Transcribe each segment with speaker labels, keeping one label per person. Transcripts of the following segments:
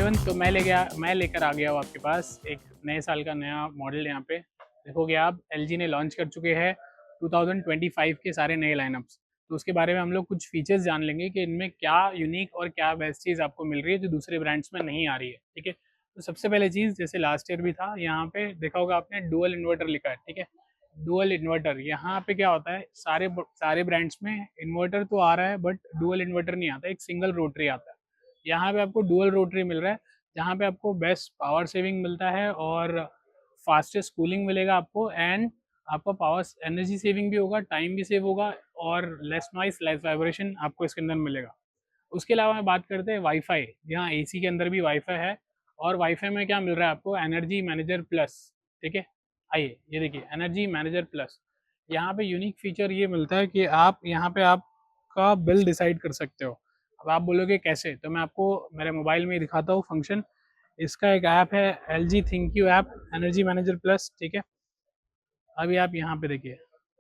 Speaker 1: Everyone, तो मैं लेकर आ गया हूँ आपके पास एक नए साल का नया मॉडल। यहाँ पे देखोगे आप, एलजी ने लॉन्च कर चुके हैं 2025 के सारे नए लाइनअप्स। तो उसके बारे में हम लोग कुछ फीचर्स जान लेंगे कि इनमें क्या यूनिक और क्या बेस्ट चीज़ आपको मिल रही है जो दूसरे ब्रांड्स में नहीं आ रही है। ठीक है, तो सबसे पहले चीज़, जैसे लास्ट ईयर भी था, यहाँ पे देखा होगा आपने डुअल इन्वर्टर लिखा है। ठीक है, डुअल इन्वर्टर यहाँ पे क्या होता है, सारे ब्रांड्स में इन्वर्टर तो आ रहा है बट डुअल इन्वर्टर नहीं आता, एक सिंगल रोटरी आता है। यहाँ पे आपको डुअल रोटरी मिल रहा है, जहाँ पे आपको बेस्ट पावर सेविंग मिलता है और फास्टेस्ट कूलिंग मिलेगा आपको, एंड आपका पावर एनर्जी सेविंग भी होगा, टाइम भी सेव होगा, और लेस नॉइस लेस वाइब्रेशन आपको इसके अंदर मिलेगा। उसके अलावा मैं बात करते हैं वाईफाई। यहाँ एसी के अंदर भी वाईफाई है, और वाईफाई में क्या मिल रहा है आपको, एनर्जी मैनेजर प्लस। ठीक है, आइए ये देखिए एनर्जी मैनेजर प्लस। यहाँ पे यूनिक फीचर ये मिलता है कि आप यहाँ पे आपका बिल डिसाइड कर सकते हो। अब आप बोलोगे कैसे, तो मैं आपको मेरे मोबाइल में दिखाता हूँ फंक्शन। इसका एक ऐप है L G think you app, energy manager plus. ठीक है, अभी आप यहाँ पे देखिए,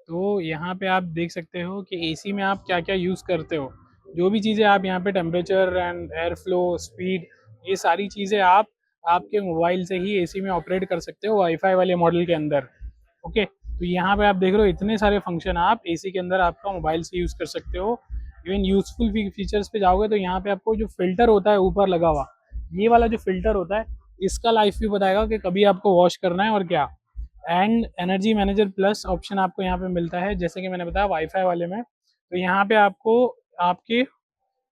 Speaker 1: तो यहाँ पे आप देख सकते हो कि एसी में आप क्या क्या यूज़ करते हो। जो भी चीज़ें आप यहाँ पे, temperature and air flow, speed, ये सारी चीज़ें आप आपके मोबाइल से ही एसी में ऑपरेट कर सकते हो वाईफाई वाले मॉडल के अंदर। ओके, तो यहाँ पे आप देख रहे हो इतने सारे फंक्शन आप एसी के अंदर आपका मोबाइल से यूज़ कर सकते हो। इवन यूजफुल फीचर्स पे जाओगे तो यहाँ पे आपको जो फिल्टर होता है ऊपर लगा हुआ, ये वाला जो फिल्टर होता है, इसका लाइफ भी बताएगा कि कभी आपको वॉश करना है और क्या। And energy manager plus option आपको यहाँ पे मिलता है, जैसे कि मैंने बताया वाईफाई वाले में। तो यहाँ पे आपको आपके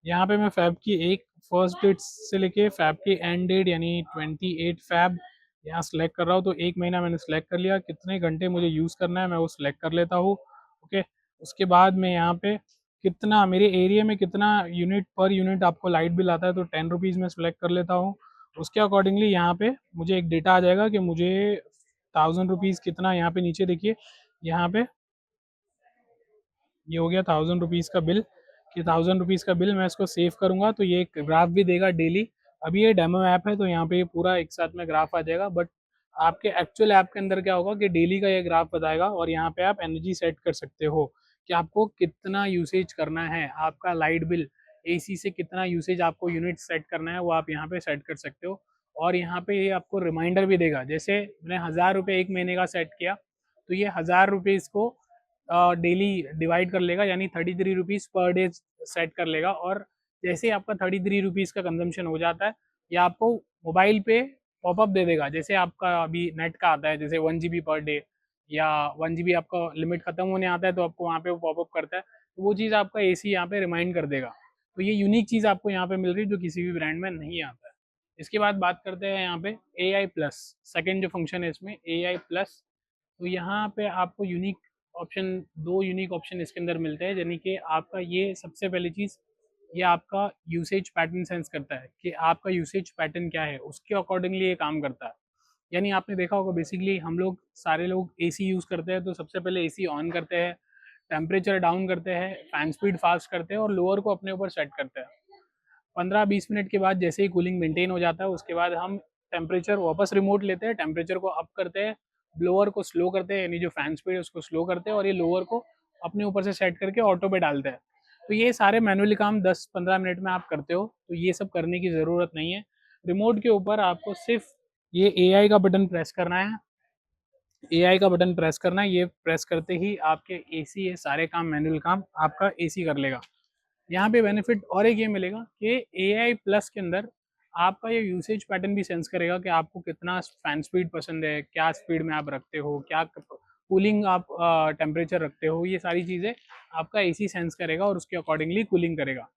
Speaker 1: यहाँ पे मैं फैब की एक फर्स्ट डेट से लेके फैब की एंड डेट यानी 28 फैब यहाँ सेलेक्ट कर रहा हूँ। तो एक महीना मैंने सेलेक्ट कर लिया, कितने घंटे मुझे यूज़ करना है मैं वो सिलेक्ट कर लेता हूँ। ओके, उसके बाद मैं यहाँ पे कितना मेरे एरिया में कितना यूनिट पर यूनिट आपको लाइट बिल आता है, तो 10 रुपीज़ में सेलेक्ट कर लेता हूँ। उसके अकॉर्डिंगली यहाँ पे मुझे एक डेटा आ जाएगा कि मुझे 1000 रुपीज़ कितना, यहाँ पे नीचे देखिए, यहाँ पे ये हो गया 1000 रुपीज़ का बिल, कि 1000 रुपीज़ का बिल मैं इसको सेव करूँगा तो ये एक ग्राफ भी देगा डेली। अभी ये डेमो ऐप है तो यहाँ पे ये पूरा एक साथ में ग्राफ आ जाएगा, बट आपके एक्चुअल ऐप के अंदर क्या होगा कि डेली का ये ग्राफ बताएगा, और यहाँ पे आप एनर्जी सेट कर सकते हो कि आपको कितना यूसेज करना है, आपका लाइट बिल, एसी से कितना यूसेज आपको यूनिट सेट करना है वो आप यहाँ पे सेट कर सकते हो। और यहाँ पे ये आपको रिमाइंडर भी देगा, जैसे मैंने 1000 रुपये एक महीने का सेट किया, तो ये 1000 रुपये इसको डेली डिवाइड कर लेगा, यानी 33 रुपीज़ पर डे सेट कर लेगा। और जैसे ही आपका 33 रुपीज़ का कंजम्पशन हो जाता है, या आपको मोबाइल पे पॉपअप दे देगा, जैसे आपका अभी नेट का आता है जैसे 1 GB पर डे, या 1 GB आपका लिमिट खत्म होने आता है तो आपको वहाँ पे वो पॉपअप करता है, तो वो चीज़ आपका एसी यहाँ पे रिमाइंड कर देगा। तो ये यूनिक चीज़ आपको यहाँ पे मिल रही है जो किसी भी ब्रांड में नहीं आता है। इसके बाद बात करते हैं यहाँ पे ए आई प्लस। सेकेंड जो फंक्शन है इसमें ए आई प्लस, तो यहाँ पे आपको यूनिक ऑप्शन, दो यूनिक ऑप्शन इसके अंदर मिलते हैं। यानी कि आपका ये सबसे पहली चीज़, ये आपका यूसेज पैटर्न सेंस करता है कि आपका यूसेज पैटर्न क्या है, उसके अकॉर्डिंगली ये काम करता है। यानी आपने देखा होगा, बेसिकली हम लोग सारे लोग एसी यूज़ करते हैं, तो सबसे पहले एसी ऑन करते हैं, टेम्परेचर डाउन करते हैं, फैन स्पीड फास्ट करते हैं और लोअर को अपने ऊपर सेट करते हैं। 15-20 मिनट के बाद जैसे ही कूलिंग मेंटेन हो जाता है, उसके बाद हम टेम्परेचर वापस रिमोट लेते हैं, टेम्परेचर को अप करते हैं, ब्लोअर को स्लो करते हैं, यानी जो फैन स्पीड है उसको स्लो करते हैं, और ये लोअर को अपने ऊपर से सेट करके ऑटो पे डालते हैं। तो ये सारे मैनुअली काम 10-15 मिनट में आप करते हो, तो ये सब करने की ज़रूरत नहीं है। रिमोट के ऊपर आपको सिर्फ ये एआई का बटन प्रेस करना है, एआई का बटन प्रेस करना है, ये प्रेस करते ही आपके एसी ये सारे काम, मैनुअल काम आपका एसी कर लेगा। यहाँ पे बेनिफिट और एक ये मिलेगा कि AI प्लस के अंदर आपका ये यूसेज पैटर्न भी सेंस करेगा कि आपको कितना फैन स्पीड पसंद है, क्या स्पीड में आप रखते हो, क्या कूलिंग आप टेम्परेचर रखते हो, ये सारी चीज़ें आपका एसी सेंस करेगा और उसके अकॉर्डिंगली कूलिंग करेगा।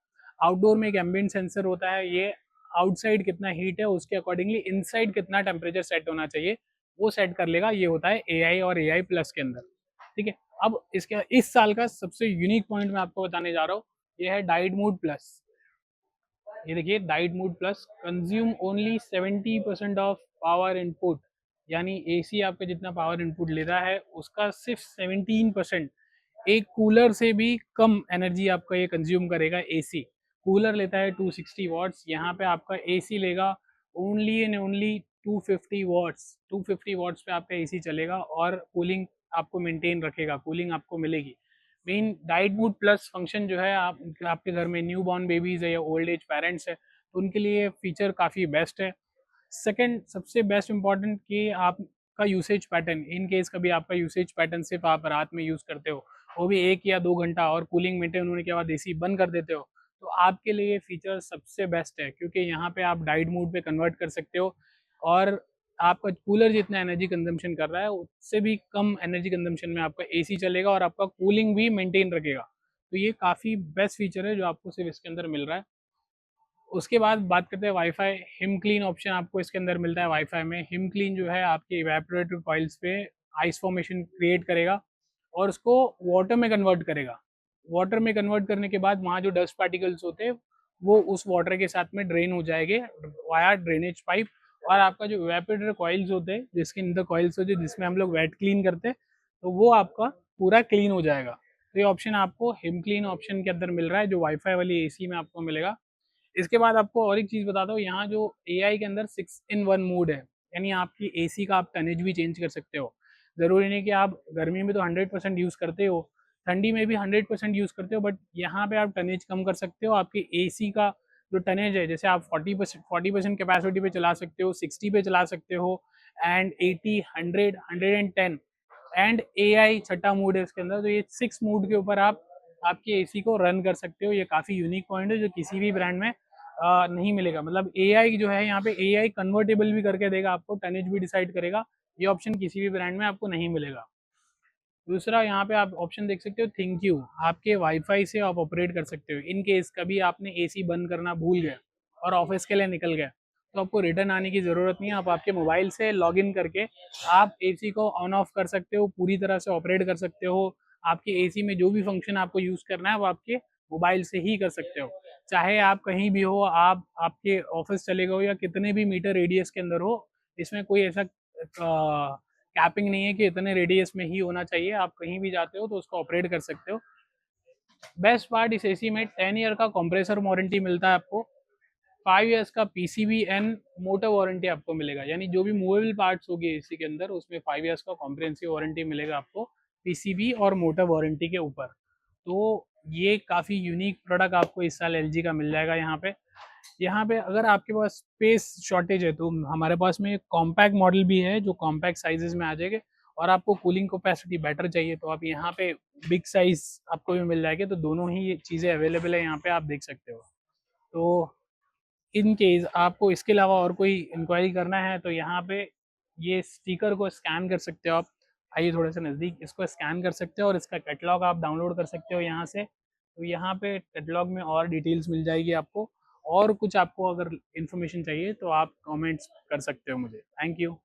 Speaker 1: आउटडोर में एक एम्बिएंट सेंसर होता है, ये आउटसाइड कितना हीट है उसके अकॉर्डिंगली इनसाइड कितना टेम्परेचर सेट होना चाहिए वो सेट कर लेगा। ये होता है AI और AI प्लस के अंदर। ठीक है, अब इसके इस साल का सबसे यूनिक पॉइंट मैं आपको बताने जा रहा हूँ, ये है डाइट मोड प्लस। ये देखिए diet mode plus, consume only 70% of power input, यानी एसी आपका जितना पावर इनपुट लेता है उसका सिर्फ 17%, एक कूलर से भी कम एनर्जी आपका ये कंज्यूम करेगा एसी। कूलर लेता है 260 वॉट्स, यहाँ पे आपका एसी लेगा only and only 250 watts. 250 watts पे आपका एसी चलेगा और कूलिंग आपको मेंटेन रखेगा, कूलिंग आपको मिलेगी। Main diet mood plus function जो है, आप आपके घर में न्यू बॉर्न बेबीज है या ओल्ड एज पेरेंट्स है, तो उनके लिए फ़ीचर काफ़ी बेस्ट है। सेकंड सबसे बेस्ट इम्पॉर्टेंट कि आपका यूसेज पैटर्न, इन केस कभी आपका यूसेज पैटर्न सिर्फ आप रात में यूज़ करते हो, वो भी 1 या 2 घंटा, और कूलिंग मेंटेन होने के बाद एसी बंद कर देते हो, तो आपके लिए ये फीचर सबसे बेस्ट है, क्योंकि यहाँ पे आप डाइट मोड पे कन्वर्ट कर सकते हो और आपका कूलर जितना एनर्जी कंजम्पशन कर रहा है उससे भी कम एनर्जी कंजम्पशन में आपका एसी चलेगा और आपका कूलिंग भी मेंटेन रखेगा। तो ये काफ़ी बेस्ट फीचर है जो आपको सिर्फ इसके अंदर मिल रहा है। उसके बाद बात करते हैं वाईफाई। हिम क्लीन ऑप्शन आपको इसके अंदर मिलता है वाईफाई में। हिम क्लीन जो है आपके इवेपोरेटिव कॉइल्स पे आइस फॉर्मेशन क्रिएट करेगा और उसको वाटर में कन्वर्ट करेगा। वाटर में कन्वर्ट करने के बाद वहाँ जो डस्ट पार्टिकल्स होते हैं वो उस वाटर के साथ में ड्रेन हो जाएंगे वाया ड्रेनेज पाइप, और आपका जो इवेपोरेटर कॉइल्स होते हैं, जिसके अंदर कॉइल्स होते हैं जिसमें हम लोग वेट क्लीन करते हैं, तो वो आपका पूरा क्लीन हो जाएगा। तो ये ऑप्शन आपको हिम क्लीन ऑप्शन के अंदर मिल रहा है जो वाईफाई वाली एसी में आपको मिलेगा। इसके बाद आपको और एक चीज़ बताता हूँ, यहाँ जो एआई के अंदर 6 इन 1 मोड है, यानी आपकी एसी का आप टनेज भी चेंज कर सकते हो। ज़रूरी नहीं कि आप गर्मी में तो 100% यूज़ करते हो, ठंडी में भी 100% यूज़ करते हो, बट यहाँ पे आप टनेज कम कर सकते हो। आपकी एसी का जो टनेज है, जैसे आप 40% कैपेसिटी पे चला सकते हो, 60 पे चला सकते हो, एंड 80, 100, 110, एंड एआई छठा मोड है इसके अंदर। तो ये 6 मोड के ऊपर आप आपके एसी को रन कर सकते हो। ये काफ़ी यूनिक पॉइंट है जो किसी भी ब्रांड में नहीं मिलेगा। मतलब एआई जो है यहाँ पे एआई कन्वर्टेबल भी करके देगा आपको, टनेज भी डिसाइड करेगा। ये ऑप्शन किसी भी ब्रांड में आपको नहीं मिलेगा। दूसरा यहाँ पे आप ऑप्शन देख सकते हो थिंक्यू, आपके वाईफाई से आप ऑपरेट कर सकते हो। इन केस कभी आपने एसी बंद करना भूल गए और ऑफिस के लिए निकल गए, तो आपको रिटर्न आने की ज़रूरत नहीं है। आप आपके मोबाइल से लॉगिन करके आप एसी को ऑन ऑफ कर सकते हो, पूरी तरह से ऑपरेट कर सकते हो। आपके एसी में जो भी फंक्शन आपको यूज़ करना है वो आपके मोबाइल से ही कर सकते हो। चाहे आप कहीं भी हो, आप आपके ऑफिस चले गए हो या कितने भी मीटर रेडियस के अंदर हो, इसमें कोई ऐसा कैपिंग नहीं है कि इतने रेडियस में ही होना चाहिए। आप कहीं भी जाते हो तो उसको ऑपरेट कर सकते हो। बेस्ट पार्ट, इस एसी में 10 ईयर का कंप्रेसर वारंटी मिलता है आपको, 5 ईयर्स का पीसीबी एंड मोटर वारंटी आपको मिलेगा। यानी जो भी मूवेबल पार्ट्स होगी एसी के अंदर उसमें 5 ईयर्स का कॉम्प्रिहेंसिव वारंटी मिलेगा आपको पीसीबी और मोटर वारंटी के ऊपर। तो ये काफ़ी यूनिक प्रोडक्ट आपको इस साल एलजी का मिल जाएगा। यहाँ पे अगर आपके पास स्पेस शॉर्टेज है तो हमारे पास में एक कॉम्पैक्ट मॉडल भी है जो कॉम्पैक्ट साइजेस में आ जाएंगे, और आपको कूलिंग कैपेसिटी बेटर चाहिए तो आप यहाँ पे बिग साइज आपको भी मिल जाएगी। तो दोनों ही चीज़ें अवेलेबल है यहाँ पे, आप देख सकते हो। तो इन केस आपको इसके अलावा और कोई इंक्वायरी करना है तो यहाँ पे ये स्टिकर को स्कैन कर सकते हो आप। आइए थोड़े से नज़दीक, इसको स्कैन कर सकते हो और इसका कैटलॉग आप डाउनलोड कर सकते हो यहाँ से। तो यहाँ पे कैटलॉग में और डिटेल्स मिल जाएगी आपको, और कुछ आपको अगर इन्फॉर्मेशन चाहिए तो आप कमेंट्स कर सकते हो मुझे। Thank you.